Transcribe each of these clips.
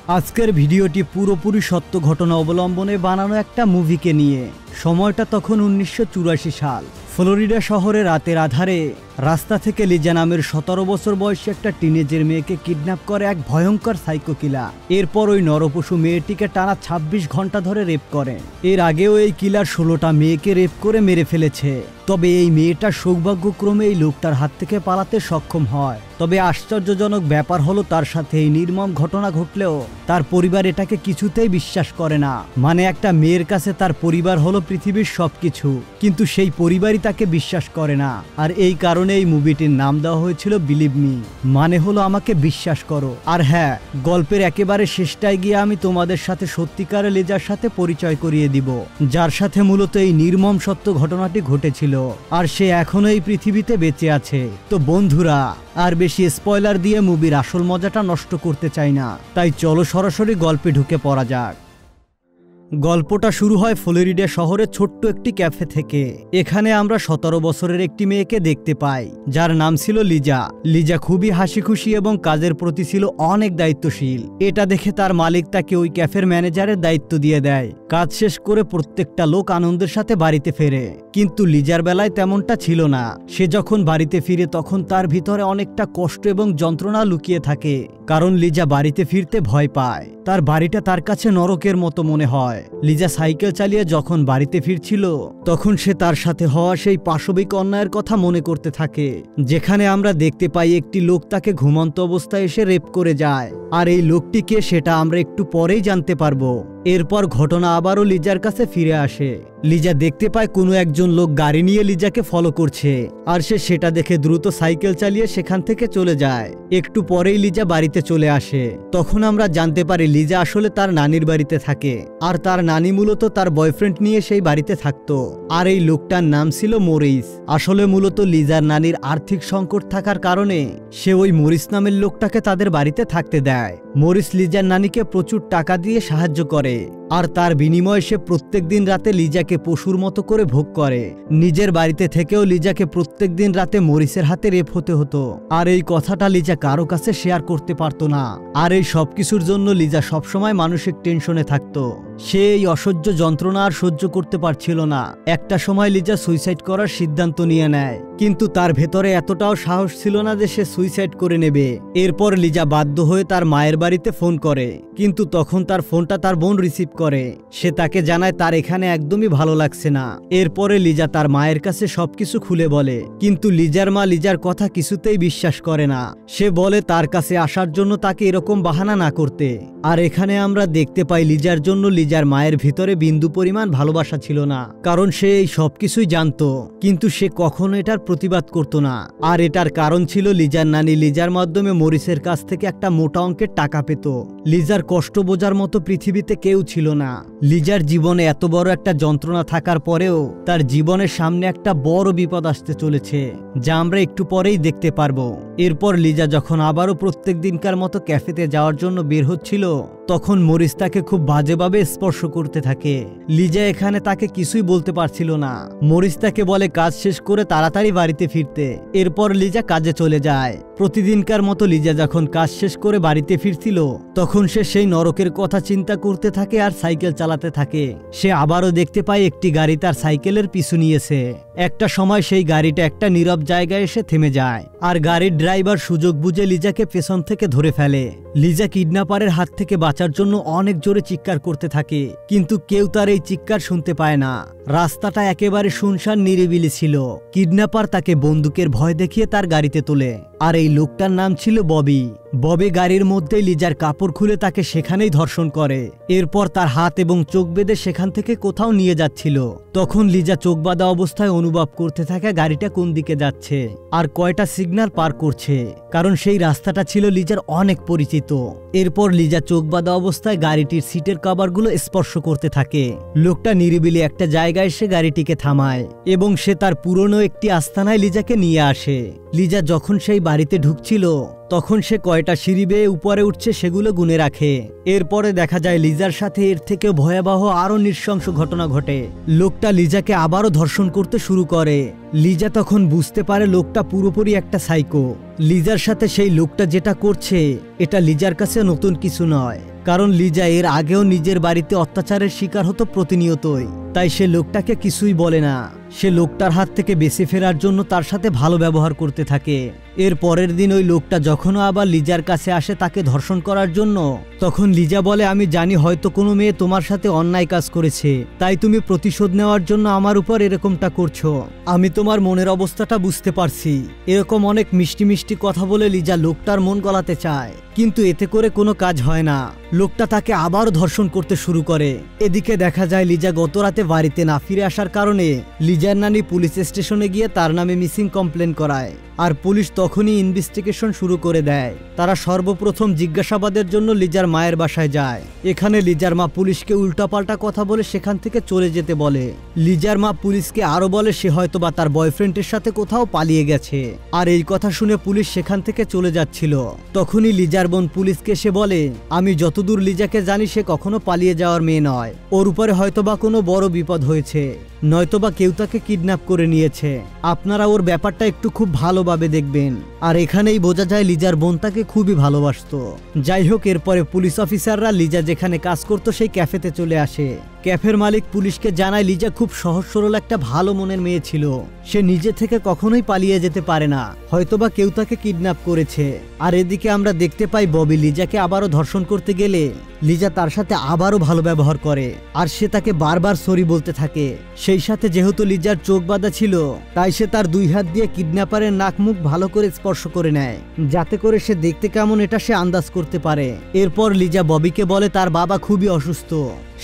আজকের ভিডিওটি পুরোপুরি সত্য ঘটনা অবলম্বনে বানানো একটা মুভিকে নিয়ে। সময়টা তখন ১৯৮৪ সাল। ফ্লোরিডা শহরে রাতের আধারে রাস্তা থেকে লিজা নামের ১৭ বছর বয়সী একটা টিনেজের মেয়েকে কিডন্যাপ করে এক ভয়ঙ্কর সাইকো কিলার। এরপর ওই নরপশু মেয়েটিকে টানা ২৬ ঘন্টা ধরে রেপ করেন। এর আগেও এই কিলার ১৬টা মেয়েকে রেপ করে মেরে ফেলেছে। তবে এই মেয়েটা সৌভাগ্যক্রমে এই লোকটার হাত থেকে পালাতে সক্ষম হয়। তবে আশ্চর্যজনক ব্যাপার হলো তার সাথে এই নির্মম ঘটনা ঘটলেও তার পরিবার এটাকে কিছুতেই বিশ্বাস করে না। মানে একটা মেয়ের কাছে তার পরিবার হলো পৃথিবীর সবকিছু, কিন্তু সেই পরিবারই তাকে বিশ্বাস করে না। আর এই কারণে এই মুভিটির নাম দেওয়া হয়েছিল বিলিভ মি, মানে হলো আমাকে বিশ্বাস করো। আর হ্যাঁ, গল্পের একেবারে শেষটায় গিয়ে আমি তোমাদের সাথে সত্যিকারের লিজার সাথে পরিচয় করিয়ে দিব, যার সাথে মূলত এই নির্মম সত্য ঘটনাটি ঘটেছিল। আর সে এখনো এই পৃথিবীতে বেঁচে আছে। তো বন্ধুরা, আর বেশি স্পয়লার দিয়ে মুভির আসল মজাটা নষ্ট করতে চাই না, তাই চলো সরাসরি গল্পে ঢুকে পড়া যাক। গল্পটা শুরু হয় ফ্লোরিডা শহরের ছোট্ট একটি ক্যাফে থেকে। এখানে আমরা ১৭ বছরের একটি মেয়েকে দেখতে পাই, যার নাম ছিল লিজা। লিজা খুবই হাসি খুশি এবং কাজের প্রতি ছিল অনেক দায়িত্বশীল। এটা দেখে তার মালিক তাকে ওই ক্যাফের ম্যানেজারের দায়িত্ব দিয়ে দেয়। কাজ শেষ করে প্রত্যেকটা লোক আনন্দের সাথে বাড়িতে ফেরে, কিন্তু লিজার বেলায় তেমনটা ছিল না। সে যখন বাড়িতে ফিরে তখন তার ভিতরে অনেকটা কষ্ট এবং যন্ত্রণা লুকিয়ে থাকে, কারণ লিজা বাড়িতে ফিরতে ভয় পায়। তার বাড়িটা তার কাছে নরকের মতো মনে হয়। লিজা সাইকেল চালিয়ে যখন বাড়িতে ফিরছিল তখন সে তার সাথে হওয়া সেই পাশবিক অন্যায়ের কথা মনে করতে থাকে, যেখানে আমরা দেখতে পাই একটি লোক তাকে ঘুমন্ত অবস্থায় এসে রেপ করে যায়। আর এই লোকটিকে সেটা আমরা একটু পরেই জানতে পারবো। এরপর ঘটনা আবারও লিজার কাছে ফিরে আসে। লিজা দেখতে পায় কোনো একজন লোক গাড়ি নিয়ে লিজাকে ফলো করছে, আর সে সেটা দেখে দ্রুত সাইকেল চালিয়ে সেখান থেকে চলে যায়। একটু পরেই লিজা বাড়িতে চলে আসে। তখন আমরা জানতে পারি লিজা আসলে তার নানির বাড়িতে থাকে, আর তার নানি মূলত তার বয়ফ্রেন্ড নিয়ে সেই বাড়িতে থাকতো। আর এই লোকটার নাম ছিল মরিস। আসলে মূলত লিজার নানির আর্থিক সংকট থাকার কারণে সে ওই মরিস নামের লোকটাকে তাদের বাড়িতে থাকতে দেয়। মরিস লিজার নানিকে প্রচুর টাকা দিয়ে সাহায্য করে, আর তার বিনিময়ে সে প্রত্যেক দিন রাতে লিজাকে পশুর মতো করে ভোগ করে। নিজের বাড়িতে থেকেও লিজাকে প্রত্যেক দিন রাতে মরিসের হাতে রেপ হতে হতো। আর এই কথাটা লিজা কারো কাছে শেয়ার করতে পারতো না। আর এই সবকিছুর জন্য লিজা সবসময় মানসিক টেনশনে থাকতো। সে এই অসহ্য যন্ত্রণা আর সহ্য করতে পারছিল না। একটা সময় লিজা সুইসাইড করার সিদ্ধান্ত নিয়ে নেয়, কিন্তু তার ভেতরে এতটাও সাহস ছিল না যে সে সুইসাইড করে নেবে। এরপর লিজা বাধ্য হয়ে তার মায়ের বাড়িতে ফোন করে, কিন্তু তখন তার ফোনটা তার বোন রিসিভ করে। সে তাকে জানায় তার এখানে একদমই ভালো লাগছে না। এরপরে লিজা তার মায়ের কাছে সবকিছু খুলে বলে, কিন্তু লিজার মা লিজার কথা কিছুতেই বিশ্বাস করে না। সে বলে তার কাছে আসার জন্য তাকে এরকম বাহানা না করতে। আর এখানে আমরা দেখতে পাই লিজার জন্য লিজার মায়ের ভিতরে বিন্দু পরিমাণ ভালোবাসা ছিল না, কারণ সে এই সবকিছুই জানতো, কিন্তু সে কখনো এটার প্রতিবাদ করতো না। আর এটার কারণ ছিল লিজার নানি লিজার মাধ্যমে মরিসের কাছ থেকে একটা মোটা অঙ্কের টাকা পেত। লিজার কষ্ট বোঝার মতো পৃথিবীতে কেউ ছিল না। লিজার জীবনে এত বড় একটা যন্ত্রণা থাকার পরেও তার জীবনের সামনে একটা বড় বিপদ আসতে চলেছে, যা আমরা একটু পরেই দেখতে পারবো। এরপর লিজা যখন আবারও প্রত্যেক দিনকার মতো ক্যাফেতে যাওয়ার জন্য বের হচ্ছিল, তখন মরিস তাকে খুব বাজেভাবে স্পর্শ করতে থাকে। লিজা এখানে তাকে কিছুই বলতে পারছিল না। মরিস তাকে বলে কাজ শেষ করে তাড়াতাড়ি বাড়িতে ফিরতে। এরপর লিজা কাজে চলে যায়। প্রতিদিনকার মতো লিজা যখন কাজ শেষ করে বাড়িতে ফিরছিল, তখন সে সেই নরকের কথা চিন্তা করতে থাকে আর সাইকেল চালাতে থাকে। সে আবারও দেখতে পায় একটি গাড়ি তার সাইকেলের পিছু নিয়েছে। একটা সময় সেই গাড়িটা একটা নীরব জায়গায় এসে থেমে যায়, আর গাড়ির ড্রাইভার সুযোগ বুঝে লিজাকে পেছন থেকে ধরে ফেলে। লিজা কিডন্যাপারের হাত থেকে বাঁচার জন্য অনেক জোরে চিৎকার করতে থাকে, কিন্তু কেউ তার এই চিৎকার শুনতে পায় না। রাস্তাটা একেবারে শুনশান নিরিবিলি ছিল। কিডন্যাপার তাকে বন্দুকের ভয় দেখিয়ে তার গাড়িতে তোলে, আর এই লোকটার নাম ছিল ববি। ববি গাড়ির মধ্যে লিজার কাপড় খুলে তাকে সেখানেই ধর্ষণ করে। এরপর তার হাত এবং চোখ বেঁধে সেখান থেকে কোথাও নিয়ে যাচ্ছিল। তখন লিজা চোখ বাঁধা অবস্থায় অনুভব করতে থাকে গাড়িটা কোন দিকে যাচ্ছে আর কয়টা সিগন্যাল পার করছে, কারণ সেই রাস্তাটা ছিল লিজার অনেক পরিচিত। এরপর লিজা চোখ বাঁধা অবস্থায় গাড়িটির সিটের কভারগুলো স্পর্শ করতে থাকে। লোকটা নিরিবিলি একটা জায়গায় এসে গাড়িটিকে থামায় এবং সে তার পুরনো একটি আস্তানায় লিজাকে নিয়ে আসে। লিজা যখন সেই বাড়িতে ঢুকছিল তখন সে কয়টা সিঁড়ি বেয়ে উপরে উঠছে সেগুলো গুনে রাখে। এরপরে দেখা যায় লিজার সাথে এর থেকে ভয়াবহ আরো নৃশংস ঘটনা ঘটে। লোকটা লিজাকে আবারও ধর্ষণ করতে শুরু করে। লিজা তখন বুঝতে পারে লোকটা পুরোপুরি একটা সাইকো। লিজার সাথে সেই লোকটা যেটা করছে এটা লিজার কাছে নতুন কিছু নয়, কারণ লিজা এর আগেও নিজের বাড়িতে অত্যাচারের শিকার হতো প্রতিনিয়তই। তাই সে লোকটাকে কিছুই বলে না। সে লোকটার হাত থেকে বেঁচে ফেরার জন্য তার সাথে ভালো ব্যবহার করতে থাকে। এর পরের দিন ওই লোকটা যখনও আবার লিজার কাছে আসে তাকে ধর্ষণ করার জন্য, তখন লিজা বলে, আমি জানি হয়তো কোনো মেয়ে তোমার সাথে অন্যায় কাজ করেছে, তাই তুমি প্রতিশোধ নেওয়ার জন্য আমার উপর এরকমটা করছো। আমি তোমার মনের অবস্থাটা বুঝতে পারছি। এরকম অনেক মিষ্টি মিষ্টি কথা বলে লিজা লোকটার মন গলাতে চায়, কিন্তু এতে করে কোনো কাজ হয় না। লোকটা তাকে আবারও ধর্ষণ করতে শুরু করে। এদিকে দেখা যায় লিজা গত রাতে বাড়িতে না ফিরে আসার কারণে লিজার নানি পুলিশ স্টেশনে গিয়ে তার নামে মিসিং কমপ্লেন করায়। আর পুলিশ তখনই ইনভেস্টিগেশন শুরু করে দেয়। তারা সর্বপ্রথম জিজ্ঞাসাবাদের জন্য লিজার মায়ের বাসায় যায়। এখানে লিজার মা পুলিশকে উল্টাপাল্টা কথা বলে সেখান থেকে চলে যেতে বলে। লিজার মা পুলিশকে আরো বলে সে হয়তোবা তার বয়ফ্রেন্ডের সাথে কোথাও পালিয়ে গেছে। আর এই কথা শুনে পুলিশ সেখান থেকে চলে যাচ্ছিল। তখনই লিজার বোন পুলিশকে এসে বলে, আমি যতদূর লিজাকে জানি সে কখনো পালিয়ে যাওয়ার মেয়ে নয়। ওর উপরে হয়তোবা কোনো বড় বিপদ হয়েছে, নয়তোবা কেউ তাকে কিডন্যাপ করে নিয়েছে। আপনারা ওর ব্যাপারটা একটু খুব ভালোভাবে দেখবেন। আর এখানেই বোঝা যায় লিজার বোন তাকে খুবই ভালোবাসতো। যাই হোক, এরপরে পুলিশ অফিসাররা লিজা যেখানে কাজ করতো সেই ক্যাফেতে চলে আসে। ক্যাফের মালিক পুলিশকে জানায় লিজা খুব সহজ সরল একটা ভালো মনের মেয়ে ছিল। সে নিজে থেকে কখনোই পালিয়ে যেতে পারে না, হয়তোবা কেউ তাকে কিডন্যাপ করেছে। আর এদিকে আমরা দেখতে পাই ববি লিজাকে আবারও ধর্ষণ করতে গেলে লিজা তার সাথে আবারও ভালো ব্যবহার করে। আর সে তাকে বারবার সরি বলতে থাকে। সেই সাথে যেহেতু লিজার চোখ বাঁধা ছিল, তাই সে তার দুই হাত দিয়ে কিডন্যাপারের নাক মুখ ভালো করে স্পর্শ করে নেয়, যাতে করে সে দেখতে কেমন এটা সে আন্দাজ করতে পারে। এরপর লিজা ববিকে বলে তার বাবা খুবই অসুস্থ,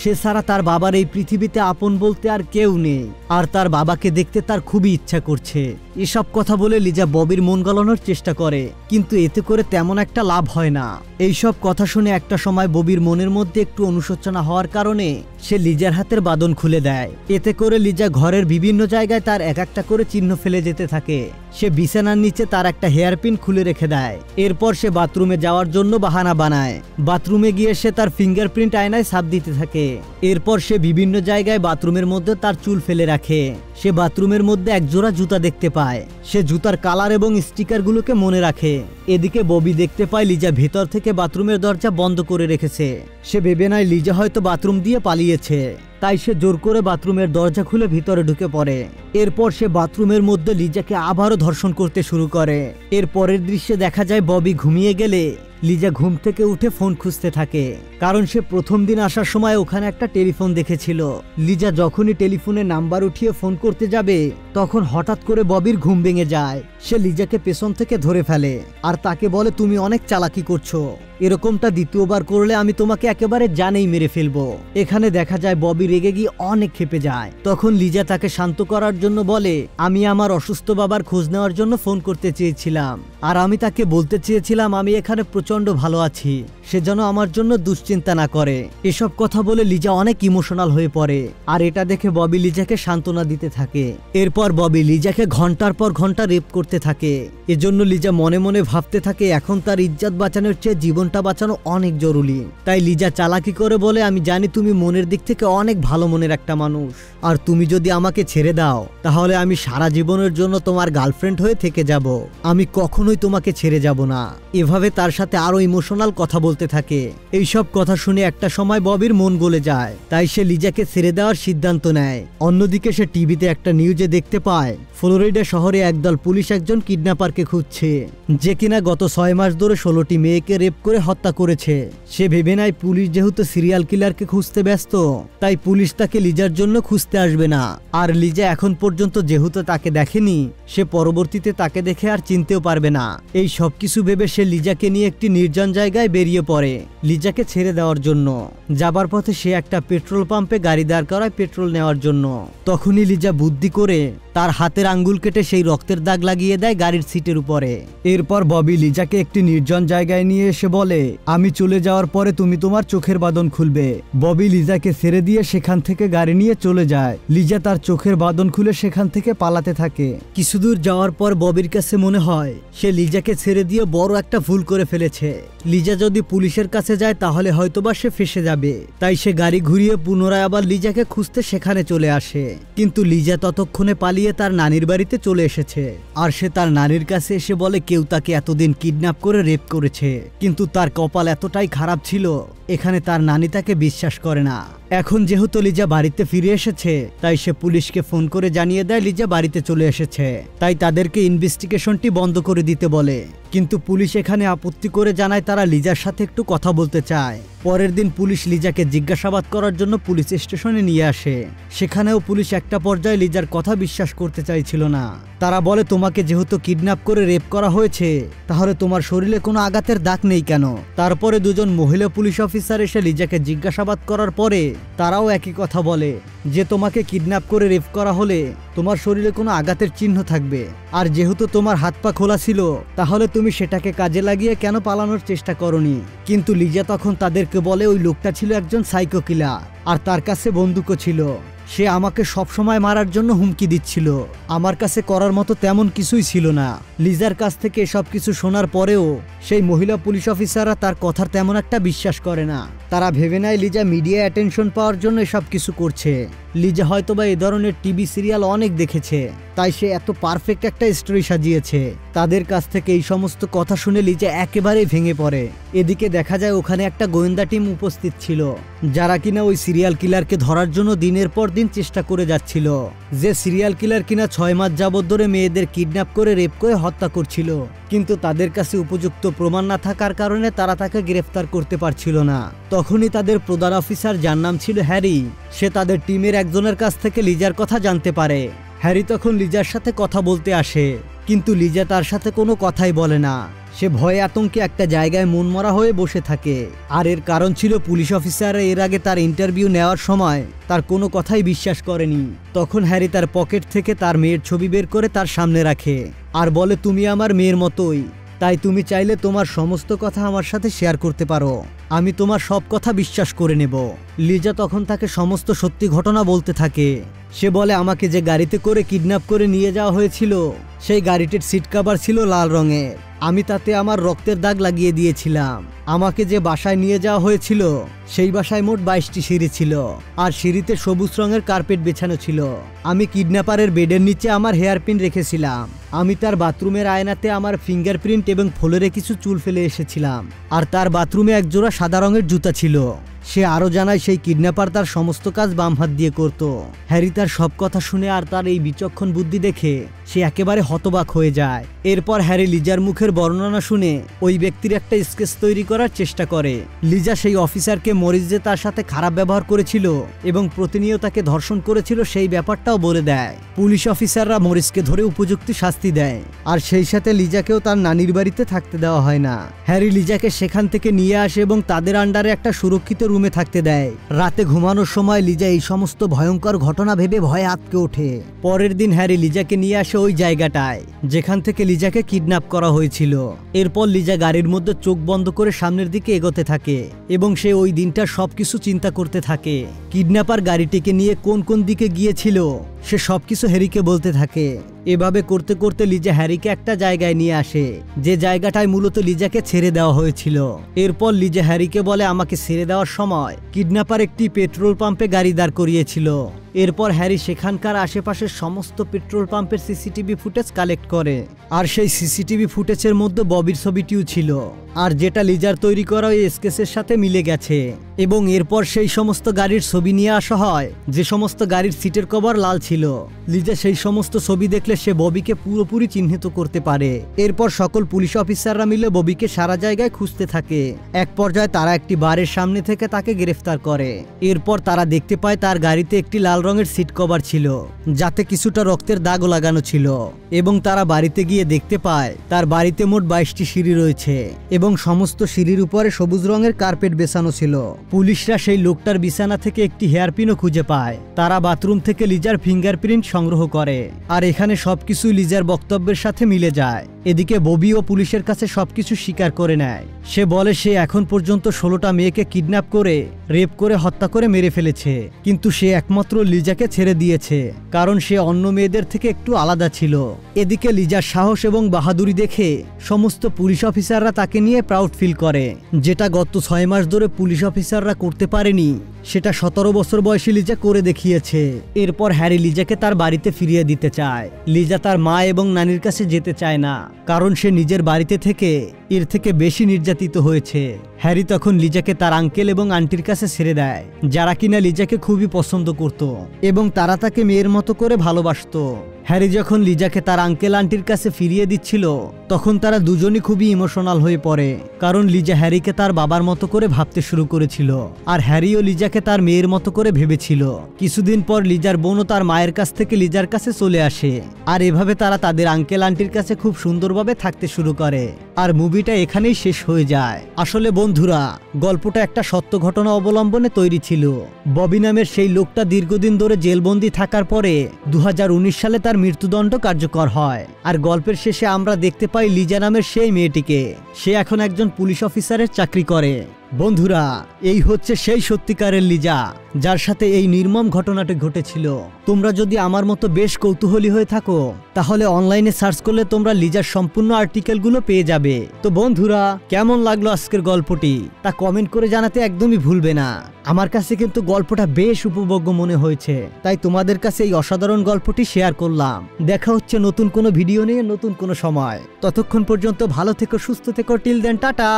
সে ছাড়া তার বাবার এই পৃথিবীতে আপন বলতে আর কেউ নেই, আর তার বাবাকে দেখতে তার খুবই ইচ্ছা করছে। এসব কথা বলে লিজা ববির মন গলানোর চেষ্টা করে, কিন্তু এতে করে তেমন একটা লাভ হয় না। এইসব কথা শুনে একটা সময় ববির মনের মধ্যে একটু অনুশোচনা হওয়ার কারণে সে লিজার হাতের বাঁধন খুলে দেয়। এতে করে লিজা ঘরের বিভিন্ন জায়গায় তার এক একটা করে চিহ্ন ফেলে যেতে থাকে। সে বিছানার নিচে তার একটা হেয়ারপিন খুলে রেখে দেয়। এরপর সে বাথরুমে যাওয়ার জন্য বাহানা বানায়। বাথরুমে গিয়ে সে তার ফিঙ্গারপ্রিন্ট আয়নায় ছাপ দিতে থাকে। এরপর সে বিভিন্ন জায়গায় বাথরুমের মধ্যে তার চুল ফেলে রাখে। সে বাথরুমের মধ্যে এক জোড়া জুতা দেখতে পায়। সে জুতার কালার এবং স্টিকারগুলোকে মনে রাখে। এদিকে ববি দেখতে পায় লিজা ভেতর থেকে বাথরুমের দরজা বন্ধ করে রেখেছে। সে ভেবে নেয় লিজা হয়তো বাথরুম দিয়ে পালিয়েছে, তাই সে জোর করে বাথরুমের দরজা খুলে ভিতরে ঢুকে পড়ে। এরপর সে বাথরুমের মধ্যে লিজাকে আবারও ধর্ষণ করতে শুরু করে। এর পরের দৃশ্যে দেখা যায় ববি ঘুমিয়ে গেলে লিজা ঘুম থেকে উঠে ফোন খুঁজতে থাকে, কারণ সে প্রথম দিন আসার সময় ওখানে একটা টেলিফোন দেখেছিল। লিজা যখনই টেলিফোনে নাম্বার উঠিয়ে ফোন করতে যাবে তখন হঠাৎ করে ববির ঘুম ভেঙে যায়। সে লিজাকে পেছন থেকে ধরে ফেলে আর তাকে বলে, তুমি অনেক চালাকি করছো, এরকমটা দ্বিতীয়বার করলে আমি তোমাকে একেবারে জানেই মেরে ফেলবো। এখানে দেখা যায় ববি রেগে গিয়ে অনেক ক্ষেপে যায়। তখন লিজা তাকে শান্ত করার জন্য বলে, আমি আমার অসুস্থ বাবার খোঁজ নেওয়ার জন্য ফোন করতে চেয়েছিলাম, আর আমি তাকে বলতে চেয়েছিলাম আমি এখানে প্রচন্ড ভালো আছি, সে যেন আমার জন্য দুশ্চিন্তা না করে। এসব কথা বলে লিজা অনেক ইমোশনাল হয়ে পড়ে, আর এটা দেখে ববি লিজাকে সান্ত্বনা দিতে থাকে। এরপর ববি লিজাকে ঘন্টার পর ঘন্টা রেপ করতে থাকে। এজন্য লিজা মনে মনে ভাবতে থাকে এখন তার ইজ্জত বাঁচানোর চেয়ে জীবনটা বাঁচানো অনেক জরুরি। তাই লিজা চালাকি করে বলে, আমি জানি তুমি মনের দিক থেকে অনেক ভালো মনের একটা মানুষ, আর তুমি যদি আমাকে ছেড়ে দাও তাহলে আমি সারা জীবনের জন্য তোমার গার্লফ্রেন্ড হয়ে থেকে যাব, আমি কখনোই তোমাকে ছেড়ে যাব না। এভাবে তার সাথে আরো ইমোশনাল কথা বলতে থাকে। এইসব কথা শুনে একটা সময় ববির মন গলে যায়, তাই সে লিজাকে ছেড়ে দেওয়ার সিদ্ধান্ত নেয়। অন্যদিকে সে টিভিতে একটা নিউজে দেখতে পায় ফ্লোরিডা শহরে একদল পুলিশ একজন কিডন্যাপারকে খুঁজছে, যে কিনা গত 6 মাস ধরে 16টি মেয়েকে রেপ করে হত্যা করেছে। সে ভেবে নেয় পুলিশ যেহেতু সিরিয়াল কিলারকে খুঁজতে ব্যস্ত, তাই পুলিশ তাকে লিজার জন্য খুঁজতে আসবে না। আর লিজা এখন পর্যন্ত যেহেতু তাকে দেখেনি, সে পরবর্তীতে তাকে দেখে আর চিনতেও পারবে না। এই সব কিছু ভেবে সে লিজাকে নিয়ে একটি নির্জন জায়গায় বেরিয়ে পড়ে লিজাকে ছেড়ে দেওয়ার জন্য। যাবার পথে সে একটা পেট্রোল পাম্পে গাড়ি দাঁড় করায় পেট্রোল নেওয়ার জন্য। তখনই লিজা বুদ্ধি করে তার হাতের আঙ্গুল কেটে সেই রক্তের দাগ লাগিয়ে দেয় গাড়ির সিটের উপরে। এরপর ববি লিজাকে একটি নির্জন জায়গায় নিয়ে এসে বলে, আমি চলে যাওয়ার পরে তুমি তোমার চোখের বাঁধন খুলবে। ববি লিজাকে ছেড়ে দিয়ে সেখান থেকে গাড়ি নিয়ে চলে যায়। লিজা তার চোখের বাঁধন খুলে সেখান থেকে পালাতে থাকে। কিছুদূর যাওয়ার পর ববির কাছে মনে হয় সে লিজাকে ছেড়ে দিয়ে বড় একটা ভুল করে ফেলেছে। লিজা যদি পুলিশের কাছে যায় তাহলে হয়তোবা সে ফেঁসে যাবে। তাই সে গাড়ি ঘুরিয়ে পুনরায় আবার লিজাকে খুঁজতে সেখানে চলে আসে। কিন্তু লিজা ততক্ষণে পালিয়ে তার নানির বাড়িতে চলে এসেছে। আর সে তার নানির কাছে এসে বলে কেউ তাকে এতদিন কিডন্যাপ করে রেপ করেছে, কিন্তু তার কপাল এতটাই খারাপ ছিল এখানে তার নানি তাকে বিশ্বাস করে না। এখন যেহেতু লিজা বাড়িতে ফিরে এসেছে তাই সে পুলিশকে ফোন করে জানিয়ে দেয় লিজা বাড়িতে চলে এসেছে। তাই তাদেরকে ইনভেস্টিগেশনটি বন্ধ করে দিতে বলে। কিন্তু পুলিশ এখানে আপত্তি করে জানায় তারা লিজার সাথে একটু কথা বলতে চায়। পরের দিন পুলিশ লিজাকে জিজ্ঞাসাবাদ করার জন্য পুলিশ স্টেশনে নিয়ে আসে। সেখানেও পুলিশ একটা পর্যায়ে লিজার কথা বিশ্বাস করতে চাইছিল না। তারা বলে তোমাকে যেহেতু কিডন্যাপ করে রেপ করা হয়েছে তাহলে তোমার শরীরে কোনো আঘাতের দাগ নেই কেন? তারপরে দুজন মহিলা পুলিশ অফিসার এসে লিজাকে জিজ্ঞাসাবাদ করার পরে তারাও একই কথা বলে যে তোমাকে কিডন্যাপ করে রেপ করা হলে তোমার শরীরে কোনো আঘাতের চিহ্ন থাকবে। আর যেহেতু তোমার হাত পা খোলা ছিল তাহলে তুমি সেটাকে কাজে লাগিয়ে কেন পালানোর চেষ্টা করনি? কিন্তু লিজা তখন তাদেরকে বলে ওই লোকটা ছিল একজন সাইকো কিলার আর তার কাছে বন্দুকও ছিল। সে আমাকে সবসময় মারার জন্য হুমকি দিচ্ছিল। আমার কাছে করার মতো তেমন কিছুই ছিল না। লিজার কাছ থেকে এসব কিছু শোনার পরেও সেই মহিলা পুলিশ অফিসাররা তার কথার তেমন একটা বিশ্বাস করে না। তারা ভেবে নেয় লিজা মিডিয়া অ্যাটেনশন পাওয়ার জন্য এসব কিছু করছে। লিজা হয়তোবা এই ধরনের টিভি সিরিয়াল অনেক দেখেছে, তাই সে এত পারফেক্ট একটা স্টোরি সাজিয়েছে। তাদের কাছ থেকে এই সমস্ত কথা শুনে লিজা একেবারেই ভেঙে পড়ে। এদিকে দেখা যায় ওখানে একটা গোয়েন্দা টিম উপস্থিত ছিল যারা কিনা ওই সিরিয়াল কিলারকে ধরার জন্য দিনের পর দিন চেষ্টা করে যাচ্ছিল। যে সিরিয়াল কিলার কিনা 6 মাস যাবত ধরে মেয়েদের কিডন্যাপ করে রেপ করে হত্যা করছিল, কিন্তু তাদের কাছে উপযুক্ত প্রমাণ না থাকার কারণে তারা তাকে গ্রেফতার করতে পারছিল না। তখনই তাদের প্রধান অফিসার যার নাম ছিল হ্যারি, সে তাদের টিমের একজনের কাছ থেকে লিজার কথা জানতে পারে। হ্যারি তখন লিজার সাথে কথা বলতে আসে, কিন্তু লিজা তার সাথে কোনো কথাই বলে না। সে ভয়ে আতঙ্কে একটা জায়গায় মনমরা হয়ে বসে থাকে। আর এর কারণ ছিল পুলিশ অফিসাররা এর আগে তার ইন্টারভিউ নেওয়ার সময় তার কোনো কথাই বিশ্বাস করেনি। তখন হ্যারি তার পকেট থেকে তার মেয়ের ছবি বের করে তার সামনে রাখে আর বলে তুমি আমার মেয়ের মতোই, তাই তুমি চাইলে তোমার সমস্ত কথা আমার সাথে শেয়ার করতে পারো, আমি তোমার সব কথা বিশ্বাস করে নেব। লিজা তখন তাকে সমস্ত সত্যি ঘটনা বলতে থাকে। সে বলে আমাকে যে গাড়িতে করে কিডন্যাপ করে নিয়ে যাওয়া হয়েছিল সেই গাড়িটির সিট কভার ছিল লাল রঙের, আমি তাতে আমার রক্তের দাগ লাগিয়ে দিয়েছিলাম। আমাকে যে বাসায় নিয়ে যাওয়া হয়েছিল সেই বাসায় মোট 22টি সিঁড়ি ছিল আর সিঁড়িতে সবুজ রঙের কার্পেট বিছানো ছিল। আমি কিডন্যাপারের বেডের নিচে আমার হেয়ারপিন রেখেছিলাম। আমি তার বাথরুমের আয়নাতে আমার ফিঙ্গারপ্রিন্ট এবং ফ্লোরে কিছু চুল ফেলে এসেছিলাম। আর তার বাথরুমে এক জোড়া সাদা রঙের জুতা ছিল। সে আরো জানায় সেই কিডন্যাপার তার সমস্ত কাজ বাম হাত দিয়ে করত। হ্যারি তার সব কথা শুনে আর তার এই বিচক্ষণ বুদ্ধি দেখে সে একেবারে হতবাক হয়ে যায়। এরপর হ্যারি লিজার মুখের বর্ণনা শুনে ওই ব্যক্তির একটা স্কেচ তৈরি করার চেষ্টা করে। লিজা সেই অফিসারকে মরিস যে তার সাথে খারাপ ব্যবহার করেছিল এবং প্রতিনিয়ত তাকে ধর্ষণ করেছিল সেই ব্যাপারটাও বলে দেয়। পুলিশ অফিসাররা মরিসকে ধরে উপযুক্ত শাস্তি দেয় আর সেই সাথে লিজাকেও তার নানির বাড়িতে থাকতে দেওয়া হয় না। হ্যারি লিজাকে সেখান থেকে নিয়ে আসে এবং তাদের আন্ডারে একটা সুরক্ষিত রুমে থাকতে দেয়। রাতে ঘুমানোর সময় লিজা এই সমস্ত ভয়ঙ্কর ঘটনা ভেবে ভয়ে আঁতকে ওঠে। পরের দিন হ্যারি লিজাকে নিয়ে আসে ওই জায়গাটায় যেখান থেকে লিজাকে কিডন্যাপ করা হয়েছিল। এরপর লিজা গাড়ির মধ্যে চোখ বন্ধ করে সামনের দিকে এগোতে থাকে এবং সে ওই দিনটা সবকিছু চিন্তা করতে থাকে। কিডন্যাপার গাড়িটিকে নিয়ে কোন কোন দিকে গিয়েছিল সে সবকিছু হ্যারিকে বলতে থাকে। এভাবে করতে করতে লিজা হ্যারিকে একটা জায়গায় নিয়ে আসে যে জায়গাটায় মূলত লিজাকে ছেড়ে দেওয়া হয়েছিল। এরপর লিজা হ্যারিকে বলে আমাকে ছেড়ে দেওয়ার সময় কিডন্যাপার একটি পেট্রোল পাম্পে গাড়ি দাঁড় করিয়েছিল। এরপর হ্যারি সেখানকার আশেপাশের সমস্ত পেট্রোল পাম্পের সিসিটিভি ফুটেজ কালেক্ট করে আর সেই সিসিটিভি ফুটেজের মধ্যে ববির ছবিটিও ছিল আর যেটা লিজার তৈরি করা ওই স্কেচের সাথে মিলে গেছে। এবং এরপর সেই সমস্ত গাড়ির ছবি নিয়ে আসা হয় যে সমস্ত গাড়ির সিটের কভার লাল ছিল। লিজা সেই সমস্ত ছবি দেখলে সে ববিকে পুরোপুরি চিহ্নিত করতে পারে। এরপর সকল পুলিশ অফিসাররা মিলে ববিকে সারা জায়গায় খুঁজতে থাকে। এক পর্যায়ে তারা একটি বারের সামনে থেকে তাকে গ্রেফতার করে। এরপর তারা দেখতে পায় তার গাড়িতে একটি লাল রঙের সিট কভার ছিল যাতে কিছুটা রক্তের দাগও লাগানো ছিল। এবং তারা বাড়িতে গিয়ে দেখতে পায় তার বাড়িতে মোট 22টি সিঁড়ি রয়েছে এবং সমস্ত সিঁড়ির উপরে সবুজ রঙের কার্পেট বেছানো ছিল। পুলিশরা সেই লোকটার বিছানা থেকে একটি হেয়ারপিনও খুঁজে পায়। তারা বাথরুম থেকে লিজার ফিঙ্গারপ্রিন্ট সংগ্রহ করে, আর এখানে সবকিছু লিজার বক্তব্যের সাথে মিলে যায়। এদিকে ববিও পুলিশের কাছে সবকিছু স্বীকার করে নেয়। সে বলে সে এখন পর্যন্ত 16টা মেয়েকে কিডন্যাপ করে, রেপ করে, হত্যা করে মেরে ফেলেছে, কিন্তু সে একমাত্র লিজাকে ছেড়ে দিয়েছে কারণ সে অন্য মেয়েদের থেকে একটু আলাদা ছিল। এদিকে লিজার সাহস এবং বাহাদুরি দেখে সমস্ত পুলিশ অফিসাররা তাকে নিয়ে প্রাউড ফিল করে, যেটা গত 6 মাস ধরে পুলিশ অফিসাররা করতে পারেনি সেটা 17 বছর বয়সী লিজা করে দেখিয়েছে। এরপর হ্যারি লিজাকে তার বাড়িতে ফিরিয়ে দিতে চায়। লিজা তার মা এবং নানির কাছে যেতে চায় না কারণ সে নিজের বাড়িতে থেকে এর থেকে বেশি নির্যাতিত হয়েছে। হ্যারি তখন লিজাকে তার আঙ্কেল এবং আন্টির কাছে ছেড়ে দেয়, যারা কিনা লিজাকে খুবই পছন্দ করত এবং তারা তাকে মেয়ের মতো করে ভালোবাসতো। হ্যারি যখন লিজাকে তার আঙ্কেল আন্টির কাছে ফিরিয়ে দিচ্ছিল তখন তারা দুজনই খুবই ইমোশনাল হয়ে পড়ে, কারণ লিজা হ্যারিকে তার বাবার মতো করে ভাবতে শুরু করেছিল আর হ্যারিও লিজাকে তার মেয়ের মতো করে ভেবেছিল। কিছুদিন পর লিজার বোনও তার মায়ের কাছ থেকে লিজার কাছে চলে আসে, আর এভাবে তারা তাদের আঙ্কেল আন্টির কাছে খুব সুন্দরভাবে থাকতে শুরু করে। আর মুভিটা এখানেই শেষ হয়ে যায়। আসলে বন্ধুরা, গল্পটা একটা সত্য ঘটনা অবলম্বনে তৈরি ছিল। ববি নামের সেই লোকটা দীর্ঘদিন ধরে জেলবন্দি থাকার পরে 2019 সালে তার মৃত্যুদণ্ড কার্যকর হয়। আর গল্পের শেষে আমরা দেখতে পাই লিজা নামের সেই মেয়েটিকে। সে এখন একজন পুলিশ অফিসারের চাকরি করে। বন্ধুরা, এই হচ্ছে সেই সত্যিকারের লিজা যার সাথে এই নির্মম ঘটনাটি ঘটেছিল। তোমরা যদি আমার মতো বেশ কৌতূহলী হয়ে থাকো তাহলে অনলাইনে সার্চ করলে তোমরা লিজার সম্পূর্ণ আর্টিকেলগুলো পেয়ে যাবে। তো বন্ধুরা, কেমন লাগলো আজকের গল্পটি তা কমেন্ট করে জানাতে একদমই ভুলবে না। আমার কাছে কিন্তু গল্পটা বেশ উপভোগ্য মনে হয়েছে, তাই তোমাদের কাছে এই অসাধারণ গল্পটি শেয়ার করলাম। দেখা হচ্ছে নতুন কোনো ভিডিও নিয়ে নতুন কোনো সময়। ততক্ষণ পর্যন্ত ভালো থেকো, সুস্থ থেকো। Till then, tata.